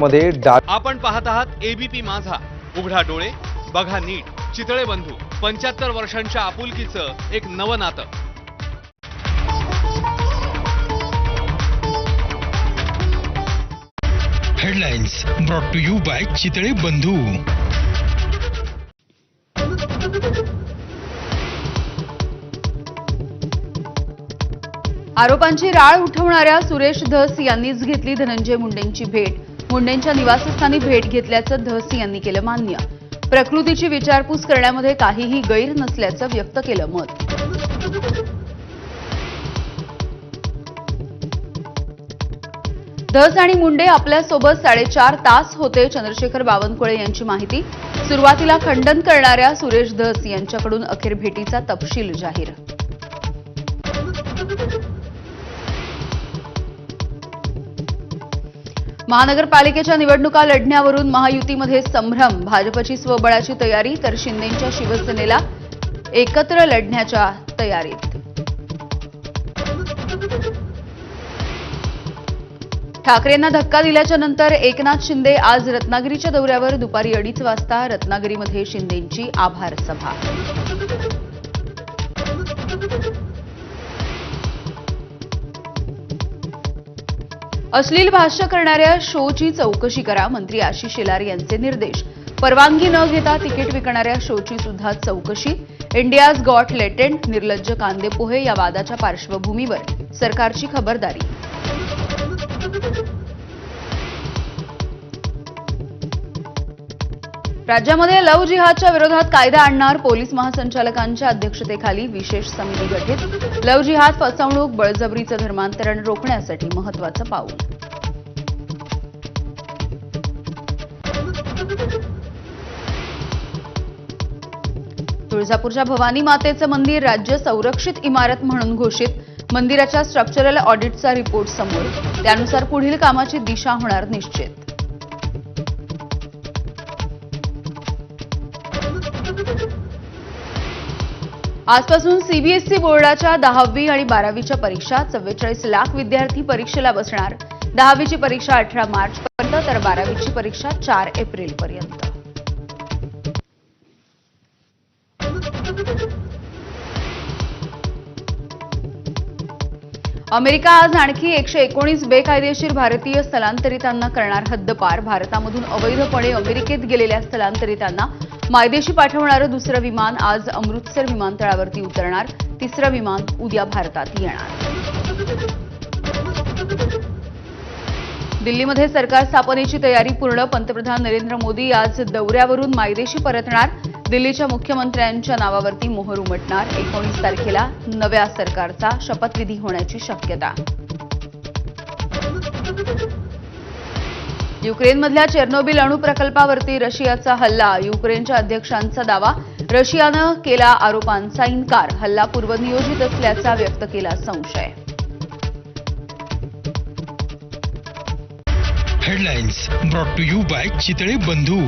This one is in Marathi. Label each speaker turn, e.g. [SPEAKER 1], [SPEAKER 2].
[SPEAKER 1] मध्ये
[SPEAKER 2] आपण पाहत आहात एबीपी माझा, उघडा डोळे बघा नीट. चितळे बंधू 75 वर्षांच्या आपुलकीचं एक नवं नातं.
[SPEAKER 3] Headlines brought to you by Chitale Bandhu.
[SPEAKER 4] आरोपांची राळ उठवणाऱ्या सुरेश धस यांनीच घेतली धनंजय मुंडेंची भेट. मुंडेंच्या निवासस्थानी भेट घेतल्याचं धस यांनी केलं मान्य. प्रकृतीची विचारपूस करण्यामध्ये काहीही गैर नसल्याचं व्यक्त केलं मत. धस आणि मुंडे आपल्यासोबत 4.5 तास होते. चंद्रशेखर बावनकुळे यांची माहिती. सुरुवातीला खंडन करणाऱ्या सुरेश धस यांच्याकडून अखेर भेटीचा तपशील जाहीर. महानगरपालिकेच्या निवडणुका लढण्यावरून महायुतीमध्ये संभ्रम. भाजपची स्वबळाची तयारी तर शिंदेंच्या शिवसेनेला एकत्र लढण्याच्या तयारीत. ठाकरेंना धक्का दिल्याच्या नंतर एकनाथ शिंदे आज रत्नागिरीच्या दौऱ्यावर. दुपारी 2:30 वाजता रत्नागिरीमध्ये शिंदेंची आभार सभा. अश्लील भाष्य करणाऱ्या शोची चौकशी करा, मंत्री आशिष शेलार यांचे निर्देश. परवानगी न घेता तिकीट विकणाऱ्या शोची सुद्धा चौकशी. इंडियाज गॉट लेटेंट निर्लज्ज कांदेपोहे या वादाच्या पार्श्वभूमीवर सरकारची खबरदारी. राज्यामध्ये लव्ह जिहादच्या विरोधात कायदा आणणार. पोलीस महासंचालकांच्या अध्यक्षतेखाली विशेष समिती गठीत. लव्ह जिहाद, फसवणूक, बळजबरीचं धर्मांतरण रोखण्यासाठी महत्त्वाचं पाऊल. तुळजापूरच्या भवानी मातेचं मंदिर राज्य संरक्षित इमारत म्हणून घोषित. मंदिराच्या स्ट्रक्चरल ऑडिटचा रिपोर्ट समोर. त्यानुसार पुढील कामाची दिशा होणार निश्चित. आजपासून सीबीएसई बोर्डाच्या 10वी आणि 12वीच्या परीक्षा. 44 लाख विद्यार्थी परीक्षेला बसणार. 10वीची परीक्षा 18 मार्चपर्यंत तर 12वीची परीक्षा 4 एप्रिलपर्यंत. अमेरिका आज आणखी 119 बेकायदेशीर भारतीय स्थलांतरितांना करणार हद्दपार. भारतामधून अवैधपणे अमेरिकेत गेलेल्या स्थलांतरितांना मायदेशी पाठवणारं दुसरं विमान आज अमृतसर विमानतळावरती उतरणार. तिसरं विमान उद्या भारतात येणार. दिल्लीमध्ये सरकार स्थापनेची तयारी पूर्ण. पंतप्रधान नरेंद्र मोदी आज दौऱ्यावरून मायदेशी परतणार. दिल्लीच्या मुख्यमंत्र्यांच्या नावावरती मोहर उमटणार. 19 तारखेला नव्या सरकारचा शपथविधी होण्याची शक्यता. युक्रेनमधल्या चेर्नोबिल अणु प्रकल्पावरती रशियाचा हल्ला. युक्रेनच्या अध्यक्षांचा दावा. रशियानं केला आरोपांचा इन्कार. हल्ला पूर्वनियोजित असल्याचा व्यक्त केला संशय.
[SPEAKER 3] Headlines brought to you by Chitale बंधू.